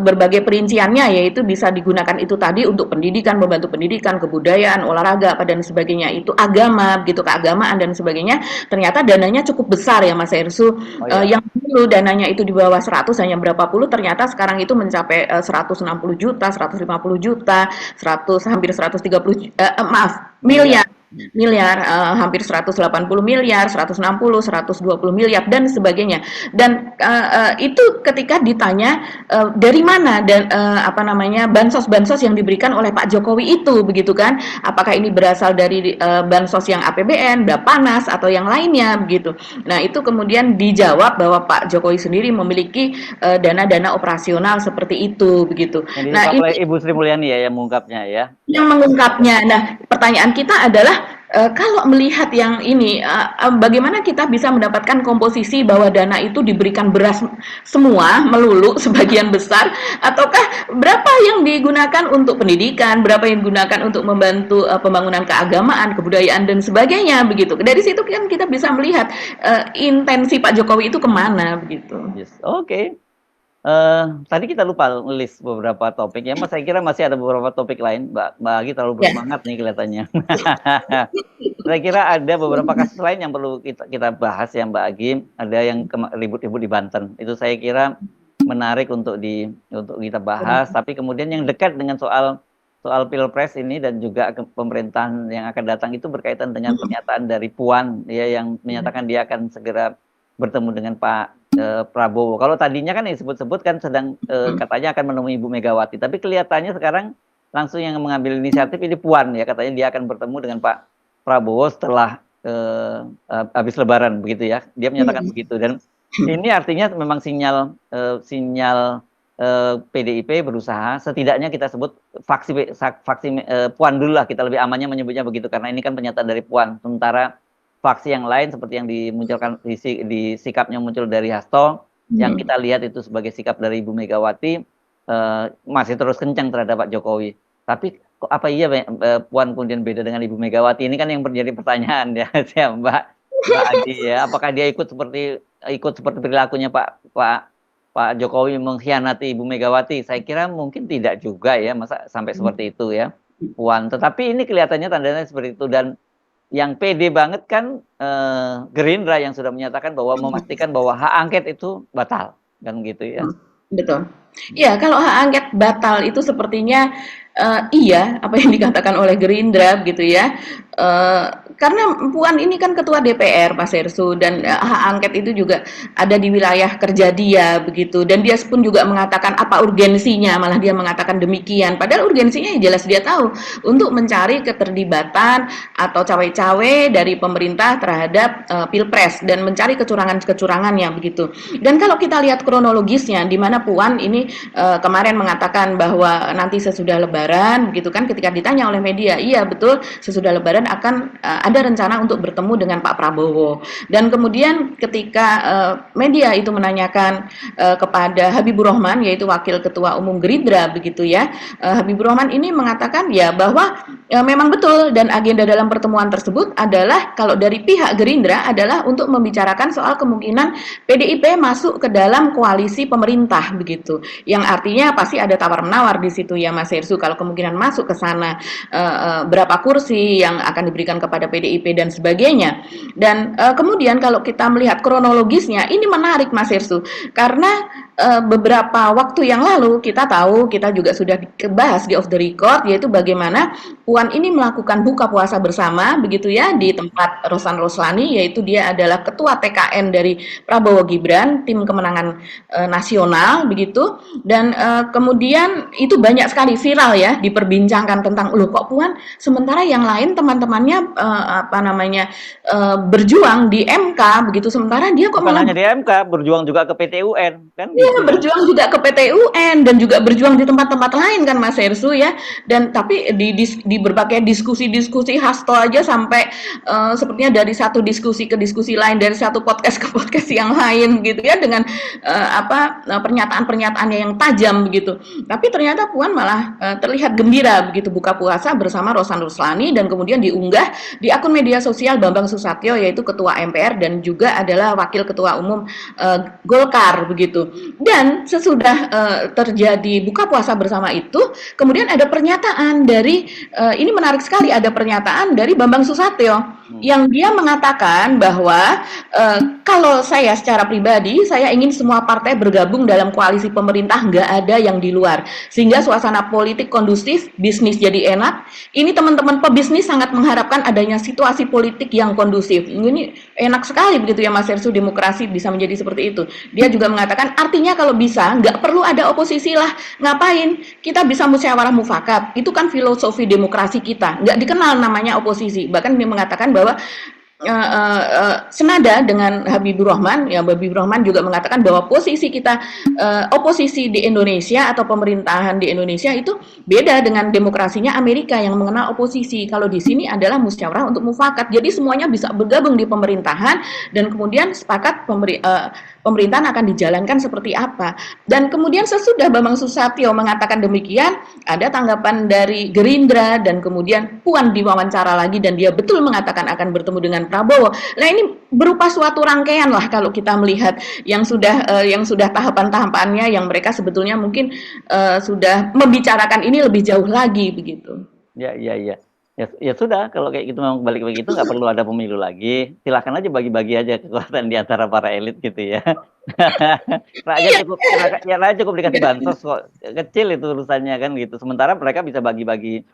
berbagai perinciannya yaitu bisa digunakan itu tadi untuk pendidikan, membantu pendidikan, kebudayaan, olahraga apa dan sebagainya, itu agama begitu, keagamaan dan sebagainya, ternyata dananya cukup besar ya Mas Ersu. Oh ya. Yang dulu dananya itu di bawah 100 hanya berapa puluh, ternyata sekarang itu mencapai 160 juta, 150 juta, 100 hampir 130 maaf, miliar. Miliar, hampir 180 miliar, 160, 120 miliar dan sebagainya. Dan itu ketika ditanya dari mana dan apa namanya bansos-bansos yang diberikan oleh Pak Jokowi itu begitu kan? Apakah ini berasal dari bansos yang APBN, Bapanas atau yang lainnya begitu. Nah, itu kemudian dijawab bahwa Pak Jokowi sendiri memiliki dana-dana operasional seperti itu begitu. Yang Nah, diungkap oleh ini Ibu Sri Mulyani ya yang mengungkapnya ya. yang mengungkapnya. Nah, pertanyaan kita adalah kalau melihat yang ini, bagaimana kita bisa mendapatkan komposisi bahwa dana itu diberikan beras semua melulu sebagian besar, ataukah berapa yang digunakan untuk pendidikan, berapa yang digunakan untuk membantu pembangunan keagamaan, kebudayaan dan sebagainya begitu. Dari situ kan kita bisa melihat intensi Pak Jokowi itu kemana begitu. Yes, oke. Tadi kita lupa list beberapa topik ya, Mas. Saya kira masih ada beberapa topik lain. Mbak Agi terlalu bersemangat nih kelihatannya. Saya kira ada beberapa kasus lain yang perlu kita bahas ya Mbak Agi. Ada yang ribut-ribut di Banten. Itu saya kira menarik untuk kita bahas. Tapi kemudian yang dekat dengan soal Pilpres ini dan juga pemerintahan yang akan datang itu berkaitan dengan pernyataan dari Puan ya yang menyatakan dia akan segera bertemu dengan Pak Prabowo. Kalau tadinya kan disebut-sebut kan sedang katanya akan menemui Ibu Megawati, tapi kelihatannya sekarang langsung yang mengambil inisiatif ini Puan ya, katanya dia akan bertemu dengan Pak Prabowo setelah habis Lebaran begitu ya. Dia menyatakan begitu dan ini artinya memang sinyal PDIP berusaha setidaknya kita sebut faksi Puan dulu lah, kita lebih amannya menyebutnya begitu karena ini kan pernyataan dari Puan. Sementara faksi yang lain seperti yang dimunculkan di sikapnya muncul dari Hasto, yang kita lihat itu sebagai sikap dari Ibu Megawati masih terus kencang terhadap Pak Jokowi. Tapi apa iya Puan kemudian beda dengan Ibu Megawati? Ini kan yang menjadi pertanyaan ya, Mbak Adi ya. Apakah dia ikut seperti perilakunya Pak Jokowi mengkhianati Ibu Megawati? Saya kira mungkin tidak juga ya, masa sampai seperti itu ya Puan. Tetapi ini kelihatannya tandanya seperti itu dan yang pede banget kan Gerindra yang sudah menyatakan bahwa memastikan bahwa hak angket itu batal kan gitu ya. Betul. Ya, kalau hak angket batal itu sepertinya iya apa yang dikatakan oleh Gerindra gitu ya. Karena Puan ini kan ketua DPR Pak Sersu dan hak angket itu juga ada di wilayah kerja dia begitu dan dia pun juga mengatakan apa urgensinya, malah dia mengatakan demikian padahal urgensinya ya jelas dia tahu untuk mencari keterlibatan atau cawe-cawe dari pemerintah terhadap Pilpres dan mencari kecurangan-kecurangannya begitu. Dan kalau kita lihat kronologisnya di mana Puan ini kemarin mengatakan bahwa nanti sesudah Lebaran begitu kan, ketika ditanya oleh media, iya betul sesudah Lebaran akan ada rencana untuk bertemu dengan Pak Prabowo. Dan kemudian ketika media itu menanyakan kepada Habibur Rahman yaitu Wakil Ketua Umum Gerindra begitu ya, Habibur Rahman ini mengatakan ya bahwa memang betul dan agenda dalam pertemuan tersebut adalah kalau dari pihak Gerindra adalah untuk membicarakan soal kemungkinan PDIP masuk ke dalam koalisi pemerintah begitu. Yang artinya pasti ada tawar-menawar di situ ya Mas Hersu kalau kemungkinan masuk ke sana berapa kursi yang akan diberikan kepada PDIP dan sebagainya. Dan kemudian kalau kita melihat kronologisnya ini menarik Mas Hersu karena beberapa waktu yang lalu kita tahu, kita juga sudah bahas di off the record yaitu bagaimana Puan ini melakukan buka puasa bersama begitu ya di tempat Rosan Roslani, yaitu dia adalah ketua TKN dari Prabowo Gibran tim kemenangan nasional begitu. Dan kemudian itu banyak sekali viral ya diperbincangkan tentang loh kok Puan sementara yang lain teman-temannya berjuang di MK begitu sementara dia kok bukan hanya di MK, berjuang juga ke PT UN kan Iya, berjuang juga ke PT UN dan juga berjuang di tempat-tempat lain kan Mas Hersu ya. Dan tapi di berbagai diskusi-diskusi hasto aja sampai sepertinya dari satu diskusi ke diskusi lain, dari satu podcast ke podcast yang lain gitu ya dengan pernyataan-pernyataannya yang tajam begitu. Tapi ternyata Puan malah terlihat gembira begitu buka puasa bersama Rosan Ruslani dan kemudian diunggah di akun media sosial Bambang Susatyo yaitu Ketua MPR dan juga adalah Wakil Ketua Umum Golkar begitu. Dan sesudah terjadi buka puasa bersama itu, kemudian ada pernyataan dari ini menarik sekali, ada pernyataan dari Bambang Susatyo yang dia mengatakan bahwa kalau saya secara pribadi saya ingin semua partai bergabung dalam koalisi pemerintah, nggak ada yang di luar sehingga suasana politik kondusif, bisnis jadi enak. Ini teman-teman pebisnis sangat mengharapkan adanya situasi politik yang kondusif. Ini enak sekali begitu ya Mas Hersu, demokrasi bisa menjadi seperti itu. Dia juga mengatakan artinya kalau bisa nggak perlu ada oposisi lah, ngapain kita bisa musyawarah mufakat, itu kan filosofi demokrasi kita, nggak dikenal namanya oposisi. Bahkan dia mengatakan bahwa senada dengan Habibur Rahman, ya Habibur Rahman juga mengatakan bahwa posisi kita oposisi di Indonesia atau pemerintahan di Indonesia itu beda dengan demokrasinya Amerika yang mengenal oposisi. Kalau di sini adalah musyawarah untuk mufakat. Jadi semuanya bisa bergabung di pemerintahan dan kemudian sepakat pemerintahan akan dijalankan seperti apa. Dan kemudian sesudah Bambang Susatyo mengatakan demikian, ada tanggapan dari Gerindra dan kemudian Puan diwawancara lagi dan dia betul mengatakan akan bertemu dengan Prabowo. Nah ini berupa suatu rangkaian lah kalau kita melihat yang sudah tahapan-tahapannya yang mereka sebetulnya mungkin sudah membicarakan ini lebih jauh lagi begitu. Ya, ya, ya. Ya sudah, kalau kayak gitu memang balik begitu nggak perlu ada pemilu lagi. Silakan aja bagi-bagi aja kekuatan di antara para elit gitu ya. Rakyat cukup dikasih bansos kok. Kecil itu urusannya kan gitu. Sementara mereka bisa bagi-bagi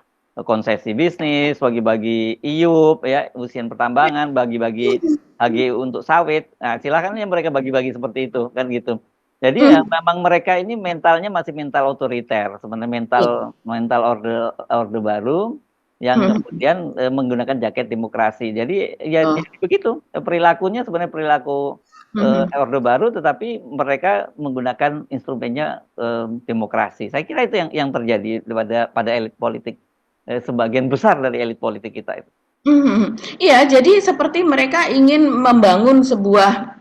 konsesi bisnis, bagi-bagi IUP ya, usian pertambangan, bagi-bagi hagi untuk sawit. Nah, silakan ya mereka bagi-bagi seperti itu kan gitu. Jadi ya memang mereka ini mentalnya masih mental otoriter, sebenarnya mental orde baru yang kemudian menggunakan jaket demokrasi. Jadi ya begitu perilakunya sebenarnya perilaku orde baru, tetapi mereka menggunakan instrumennya demokrasi. Saya kira itu yang terjadi pada elit politik, sebagian besar dari elit politik kita itu. Iya, jadi seperti mereka ingin membangun sebuah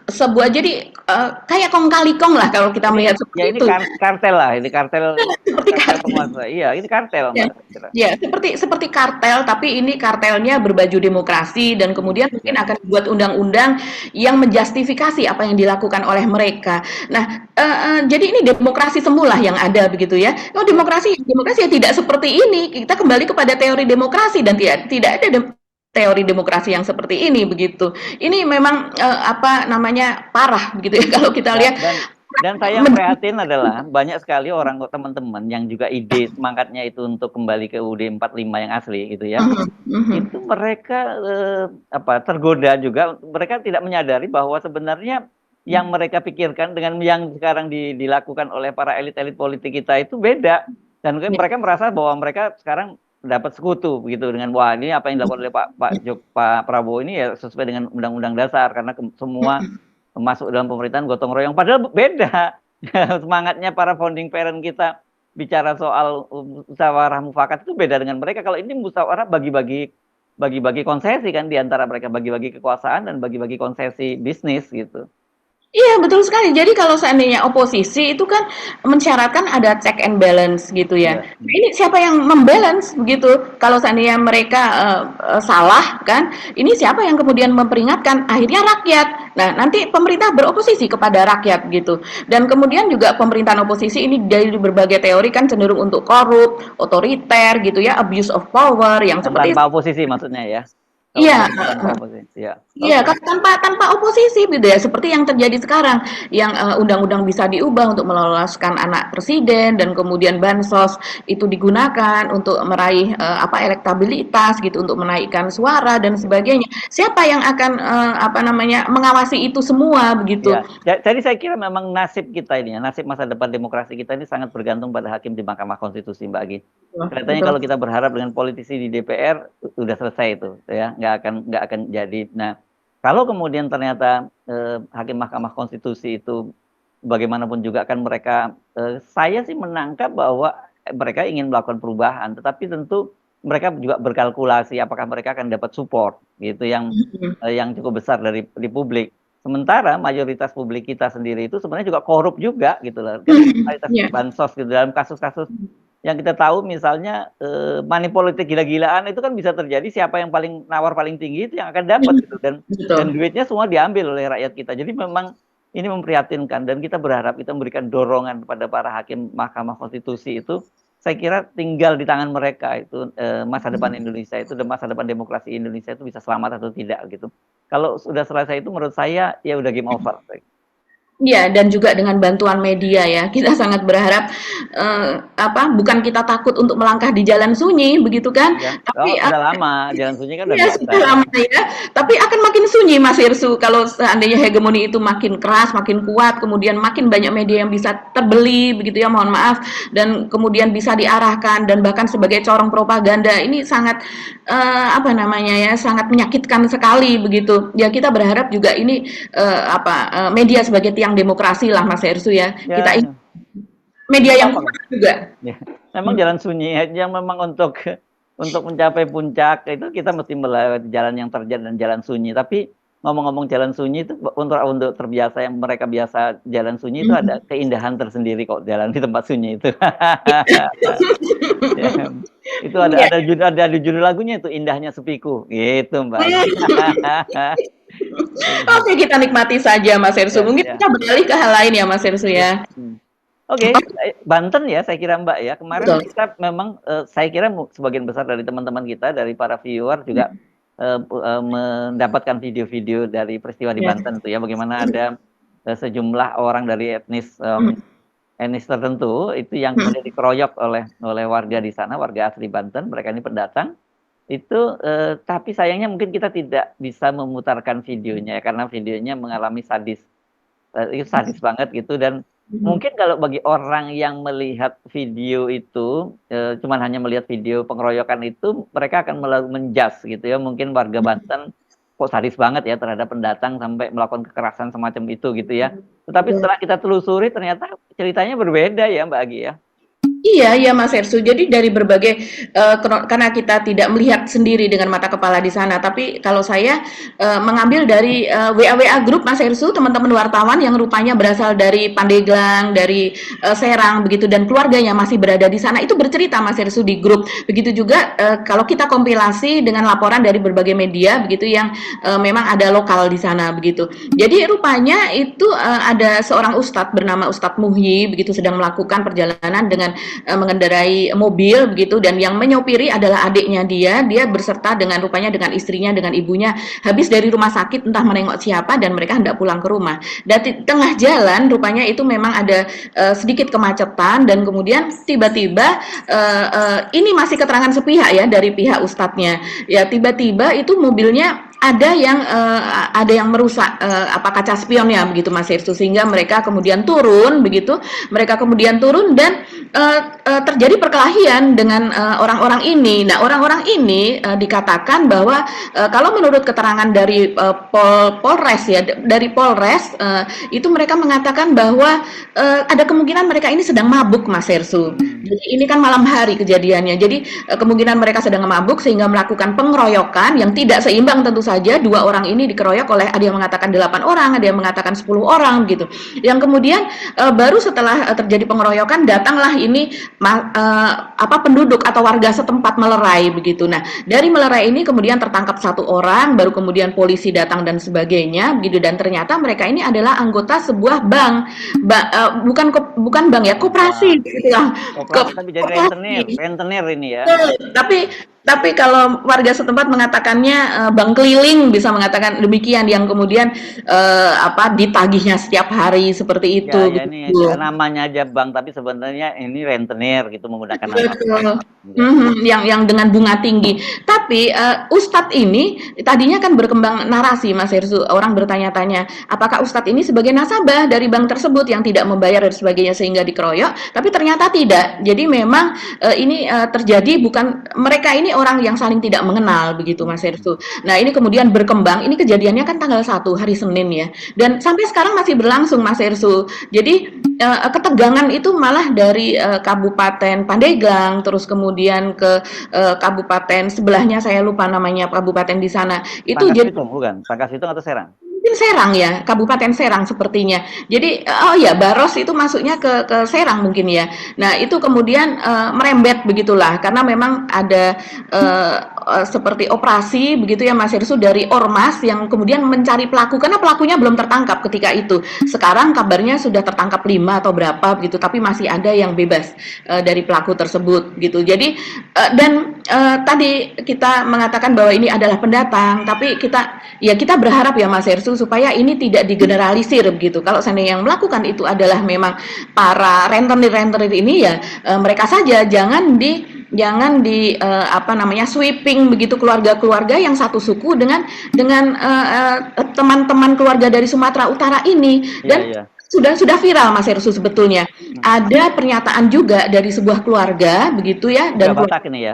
sebuah jadi kayak kong kali kong lah kalau kita melihat seperti ini itu. Kartel lah, ini kartel. Seperti kartel. Penguasa. Iya, ini kartel. Ya, seperti kartel, tapi ini kartelnya berbaju demokrasi dan kemudian mungkin akan dibuat undang-undang yang menjustifikasi apa yang dilakukan oleh mereka. Nah, jadi ini demokrasi semula yang ada begitu ya. Oh, demokrasi ya tidak seperti ini. Kita kembali kepada teori demokrasi dan tidak ada teori demokrasi yang seperti ini begitu. Ini memang parah begitu ya kalau kita lihat. Dan saya yang prihatin adalah banyak sekali orang teman-teman yang juga ide semangatnya itu untuk kembali ke UUD 45 yang asli gitu ya. Itu mereka tergoda juga, mereka tidak menyadari bahwa sebenarnya yang mereka pikirkan dengan yang sekarang dilakukan oleh para elit-elit politik kita itu beda. Dan mereka merasa bahwa mereka sekarang dapat sekutu begitu dengan wah ini apa yang dilakukan oleh Pak Prabowo ini ya sesuai dengan Undang-Undang Dasar karena semua masuk dalam pemerintahan gotong royong, padahal beda semangatnya para founding parent kita bicara soal musyawarah mufakat itu beda dengan mereka. Kalau ini musyawarah bagi-bagi konsesi kan di antara mereka, bagi-bagi kekuasaan dan bagi-bagi konsesi bisnis gitu. Iya, betul sekali. Jadi kalau seandainya oposisi itu kan mensyaratkan ada check and balance gitu ya. Nah, ini siapa yang membalance begitu? Kalau seandainya mereka salah kan, ini siapa yang kemudian memperingatkan? Akhirnya rakyat. Nah, nanti pemerintah beroposisi kepada rakyat gitu. Dan kemudian juga pemerintahan oposisi ini dari berbagai teori kan cenderung untuk korup, otoriter gitu ya, abuse of power yang seperti tanpa oposisi maksudnya ya. Iya, iya, tanpa oposisi gitu ya, seperti yang terjadi sekarang, yang undang-undang bisa diubah untuk meloloskan anak presiden dan kemudian bansos itu digunakan untuk meraih elektabilitas gitu, untuk menaikkan suara dan sebagainya. Siapa yang akan mengawasi itu semua begitu? Ya, jadi saya kira memang nasib kita ini, nasib masa depan demokrasi kita ini sangat bergantung pada hakim di Mahkamah Konstitusi, Mbak Agi. Kelihatannya kalau kita berharap dengan politisi di DPR udah selesai itu, ya nggak akan jadi. Nah, kalau kemudian ternyata hakim Mahkamah Konstitusi itu bagaimanapun juga kan mereka, saya sih menangkap bahwa mereka ingin melakukan perubahan, tetapi tentu mereka juga berkalkulasi apakah mereka akan dapat support gitu yang cukup besar di publik. Sementara mayoritas publik kita sendiri itu sebenarnya juga korup juga gitu loh. Kan mayoritas bansos gitu dalam kasus-kasus yang kita tahu misalnya money politik gila-gilaan itu kan bisa terjadi, siapa yang paling nawar paling tinggi itu yang akan dapat gitu, dan duitnya semua diambil oleh rakyat kita. Jadi memang ini memprihatinkan, dan kita berharap kita memberikan dorongan kepada para hakim Mahkamah Konstitusi itu, saya kira tinggal di tangan mereka itu masa depan Indonesia itu dan masa depan demokrasi Indonesia itu bisa selamat atau tidak gitu. Kalau sudah selesai itu menurut saya ya udah game over. Iya, dan juga dengan bantuan media ya, kita sangat berharap bukan kita takut untuk melangkah di jalan sunyi, begitu kan? Ya. Tapi udah lama jalan sunyi kan udah biasa. Sudah lama ya, tapi akan makin sunyi Mas Irsu kalau seandainya hegemoni itu makin keras, makin kuat, kemudian makin banyak media yang bisa terbeli, begitu ya, mohon maaf, dan kemudian bisa diarahkan dan bahkan sebagai corong propaganda. Ini sangat sangat menyakitkan sekali begitu. Ya kita berharap juga ini media sebagai tiang demokrasi lah Mas Irsu ya. Kita media yang kuat juga. Ya. Memang jalan sunyi yang memang untuk mencapai puncak itu kita mesti melewati jalan yang terjal dan jalan sunyi. Tapi ngomong-ngomong jalan sunyi itu untuk terbiasa yang mereka biasa jalan sunyi itu ada keindahan tersendiri kok jalan di tempat sunyi itu. Ya, itu ada judul lagunya itu, Indahnya Sepiku gitu Mbak. Oke, kita nikmati saja Mas Irsu. Mungkin kita beralih ke hal lain ya Mas Irsu ya. Oke, Banten ya saya kira Mbak ya. Kemarin kita memang saya kira sebagian besar dari teman-teman kita, dari para viewer juga mendapatkan video-video dari peristiwa di Banten itu ya, bagaimana ada sejumlah orang dari etnis tertentu itu yang kemudian dikeroyok oleh warga di sana, warga asli Banten. Mereka ini pendatang itu, tapi sayangnya mungkin kita tidak bisa memutarkan videonya ya, karena videonya mengalami itu sadis banget gitu. Dan mungkin kalau bagi orang yang melihat video itu, cuman hanya melihat video pengeroyokan itu, mereka akan menjudge gitu ya, mungkin warga Banten kok sadis banget ya terhadap pendatang sampai melakukan kekerasan semacam itu gitu ya. Tetapi setelah kita telusuri ternyata ceritanya berbeda ya Mbak Agi ya. Iya Mas Irsu. Jadi dari berbagai karena kita tidak melihat sendiri dengan mata kepala di sana, tapi kalau saya mengambil dari WA grup Mas Irsu, teman-teman wartawan yang rupanya berasal dari Pandeglang, dari Serang begitu, dan keluarganya masih berada di sana, itu bercerita Mas Irsu di grup. Begitu juga kalau kita kompilasi dengan laporan dari berbagai media begitu yang memang ada lokal di sana begitu. Jadi rupanya itu ada seorang ustadz bernama Ustadz Muhyi begitu sedang melakukan perjalanan dengan mengendarai mobil begitu, dan yang menyopiri adalah adiknya dia berserta rupanya dengan istrinya, dengan ibunya, habis dari rumah sakit entah menengok siapa, dan mereka hendak pulang ke rumah. Dan di tengah jalan rupanya itu memang ada sedikit kemacetan, dan kemudian tiba-tiba ini masih keterangan sepihak ya dari pihak ustadznya ya, tiba-tiba itu mobilnya ada yang merusak kaca spionnya begitu Mas Irsu, sehingga mereka kemudian turun dan terjadi perkelahian dengan orang-orang ini. Nah, orang-orang ini dikatakan bahwa kalau menurut keterangan dari Polres ya, dari Polres itu mereka mengatakan bahwa ada kemungkinan mereka ini sedang mabuk Mas Irsu. Jadi ini kan malam hari kejadiannya. Jadi kemungkinan mereka sedang mabuk sehingga melakukan pengeroyokan yang tidak seimbang. Tentu saja dua orang ini dikeroyok oleh, ada yang mengatakan 8 orang, ada yang mengatakan 10 orang gitu. Yang kemudian baru setelah terjadi pengeroyokan datanglah ini penduduk atau warga setempat melerai begitu. Nah, dari melerai ini kemudian tertangkap 1 orang, baru kemudian polisi datang dan sebagainya begitu, dan ternyata mereka ini adalah anggota sebuah bank. Bukan bank ya, koperasi gitu lah. Tapi jadi rentenir ini ya. Tapi kalau warga setempat mengatakannya bank keliling, bisa mengatakan demikian, yang kemudian ditagihnya setiap hari seperti itu. Ya, ini namanya aja bank, tapi sebenarnya ini rentenir gitu, menggunakan nama. Yang dengan bunga tinggi. Tapi tetapi Ustadz ini tadinya kan berkembang narasi, Mas Hersu. Orang bertanya-tanya, apakah Ustadz ini sebagai nasabah dari bank tersebut yang tidak membayar dan sebagainya sehingga dikeroyok? Tapi ternyata tidak. Jadi memang ini terjadi bukan mereka ini orang yang saling tidak mengenal begitu, Mas Hersu. Nah ini kemudian berkembang. Ini kejadiannya kan tanggal 1 hari Senin ya. Dan sampai sekarang masih berlangsung, Mas Hersu. Jadi ketegangan itu malah dari Kabupaten Pandeglang, terus kemudian ke kabupaten sebelahnya, saya lupa namanya kabupaten di sana. Itu Pangkas jadi Bitung bukan? Pangkas Bitung atau Serang? mungkin Serang ya, Kabupaten Serang sepertinya. Jadi oh ya, Baros itu masuknya ke Serang mungkin ya. Nah itu kemudian merembet begitulah, karena memang ada seperti operasi begitu ya Mas Hersu dari Ormas yang kemudian mencari pelaku, karena pelakunya belum tertangkap ketika itu. Sekarang kabarnya sudah tertangkap 5 atau berapa begitu, tapi masih ada yang bebas dari pelaku tersebut gitu. Jadi tadi kita mengatakan bahwa ini adalah pendatang, tapi kita berharap ya Mas Hersu supaya ini tidak digeneralisir begitu. Kalau seandainya yang melakukan itu adalah memang para rentenir-rentenir ini ya mereka saja, jangan di apa namanya sweeping begitu keluarga-keluarga yang satu suku dengan teman-teman keluarga dari Sumatera Utara ini. Dan Iya. sudah viral Mas Hersu sebetulnya. Ada pernyataan juga dari sebuah keluarga begitu ya, dan Keluarga Batak ini ya.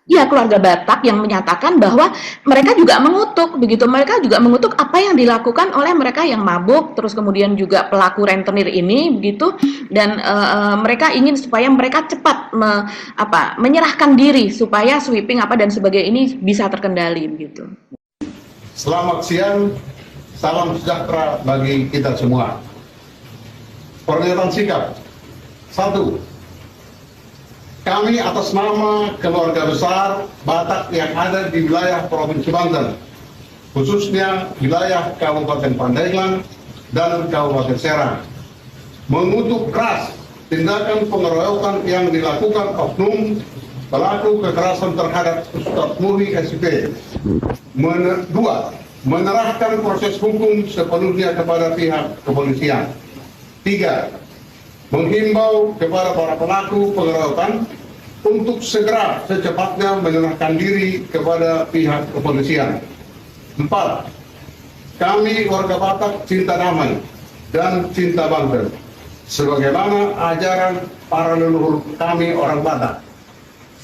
ya keluarga Batak yang menyatakan bahwa mereka juga mengutuk begitu, mereka juga mengutuk apa yang dilakukan oleh mereka yang mabuk, terus kemudian juga pelaku rentenir ini begitu, dan mereka ingin supaya mereka cepat menyerahkan diri supaya sweeping apa dan sebagainya ini bisa terkendali begitu. Selamat siang, salam sejahtera bagi kita semua. Pernyataan sikap. 1. Kami atas nama keluarga besar Batak yang ada di wilayah Provinsi Banten, khususnya wilayah Kabupaten Pandeglang dan Kabupaten Serang, mengutuk keras tindakan pengeroyokan yang dilakukan oknum pelaku kekerasan terhadap Ustadz Muhi SIP. 2. Menyerahkan proses hukum sepenuhnya kepada pihak kepolisian. 3. Menghimbau kepada para pelaku pengeroyokan untuk segera secepatnya menyerahkan diri kepada pihak kepolisian. 4. Kami warga Batak cinta damai dan cinta Banten, sebagaimana ajaran para leluhur kami orang Batak.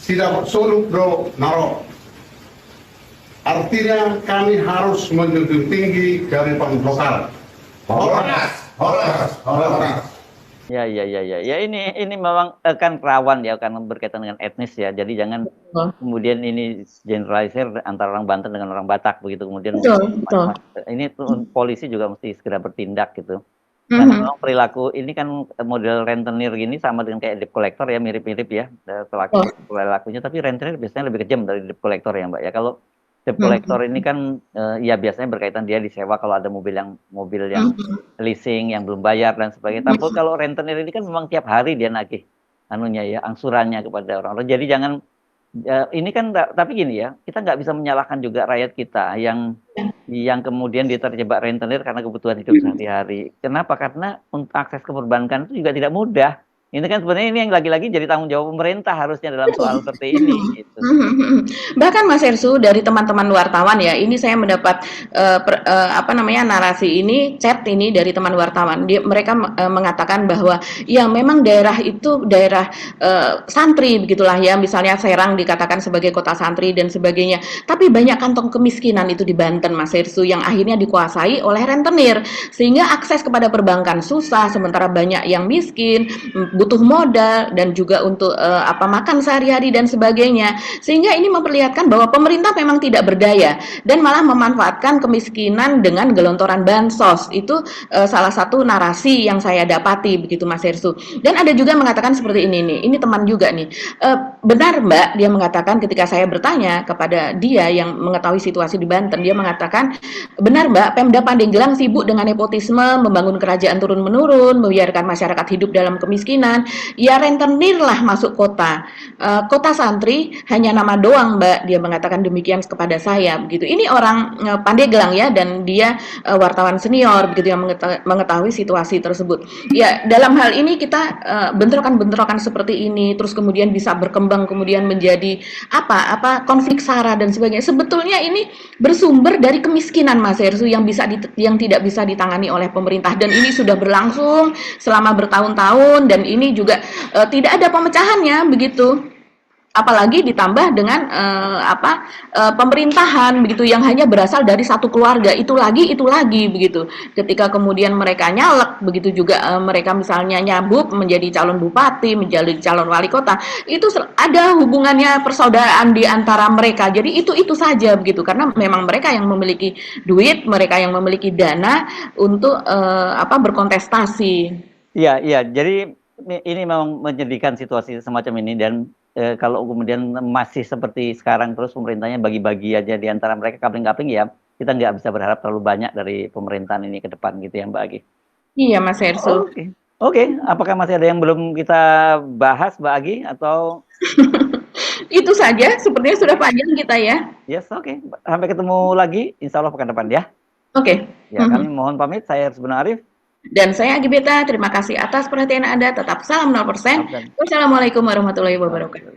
Tidak suluk do naro. Artinya kami harus menjunjung tinggi kearifan lokal. Horas. Ya, ini memang kan rawan ya, karena berkaitan dengan etnis ya. Jadi jangan kemudian ini generalisir antara orang Banten dengan orang Batak begitu. Kemudian Betul. ini polisi juga mesti segera bertindak gitu. Karena memang perilaku ini kan model rentenir gini sama dengan kayak debt collector ya, mirip-mirip ya perilakunya. Tapi rentenir biasanya lebih kejam dari debt collector ya Mbak ya. Kalau debt collector ini kan ya biasanya berkaitan dia disewa kalau ada mobil yang leasing yang belum bayar dan sebagainya. Tapi kalau rentenir ini kan memang tiap hari dia nagih angsurannya kepada orang. Jadi jangan ini kan, tapi gini ya, kita nggak bisa menyalahkan juga rakyat kita yang kemudian dia terjebak rentenir karena kebutuhan hidup sehari-hari. Kenapa? Karena untuk akses ke perbankan itu juga tidak mudah. Ini kan sebenarnya ini yang lagi-lagi jadi tanggung jawab pemerintah harusnya dalam soal seperti ini. Gitu. Bahkan Mas Hersu, dari teman-teman wartawan ya, ini saya mendapat narasi ini, chat ini dari teman wartawan. Mereka mengatakan bahwa ya memang daerah itu daerah santri begitulah ya, misalnya Serang dikatakan sebagai kota santri dan sebagainya. Tapi banyak kantong kemiskinan itu di Banten Mas Hersu yang akhirnya dikuasai oleh rentenir, sehingga akses kepada perbankan susah, sementara banyak yang miskin, butuh modal dan juga untuk makan sehari-hari dan sebagainya, sehingga ini memperlihatkan bahwa pemerintah memang tidak berdaya dan malah memanfaatkan kemiskinan dengan gelontoran bansos. Itu salah satu narasi yang saya dapati begitu Mas Hersu. Dan ada juga mengatakan seperti ini nih, ini teman juga nih, benar Mbak, dia mengatakan ketika saya bertanya kepada dia yang mengetahui situasi di Banten, dia mengatakan benar Mbak, Pemda Pandeglang sibuk dengan nepotisme, membangun kerajaan turun-menurun, membiarkan masyarakat hidup dalam kemiskinan, kemiskinan, ya rentenirlah masuk kota. Kota santri hanya nama doang, Mbak. Dia mengatakan demikian kepada saya begitu. Ini orang Pandeglang ya, dan dia wartawan senior begitu yang mengetahui situasi tersebut. Ya, dalam hal ini kita bentrokan-bentrokan seperti ini terus kemudian bisa berkembang kemudian menjadi apa konflik sara dan sebagainya. Sebetulnya ini bersumber dari kemiskinan, Mas Hersu, yang tidak bisa ditangani oleh pemerintah, dan ini sudah berlangsung selama bertahun-tahun, dan ini juga tidak ada pemecahannya begitu. Apalagi ditambah dengan pemerintahan begitu yang hanya berasal dari satu keluarga, itu lagi begitu. Ketika kemudian mereka nyalek begitu juga, mereka misalnya nyabuk menjadi calon bupati, menjadi calon wali kota, itu ada hubungannya persaudaraan di antara mereka. Jadi itu saja begitu, karena memang mereka yang memiliki duit, mereka yang memiliki dana untuk berkontestasi. Iya, jadi ini memang menyedihkan situasi semacam ini, dan kalau kemudian masih seperti sekarang terus pemerintahnya bagi-bagi aja di antara mereka kapling-kapling, ya kita nggak bisa berharap terlalu banyak dari pemerintahan ini ke depan gitu ya Mbak Agi. Iya Mas Hersu. Oke. Apakah masih ada yang belum kita bahas Mbak Agi atau? Itu saja, sepertinya sudah panjang kita ya. Yes, oke. Sampai ketemu lagi insya Allah pekan depan ya. Oke. Ya, kami mohon pamit, saya Hersbun Arif. Dan saya Agi Beta, terima kasih atas perhatian Anda. Tetap salam 0%. Wassalamualaikum warahmatullahi wabarakatuh.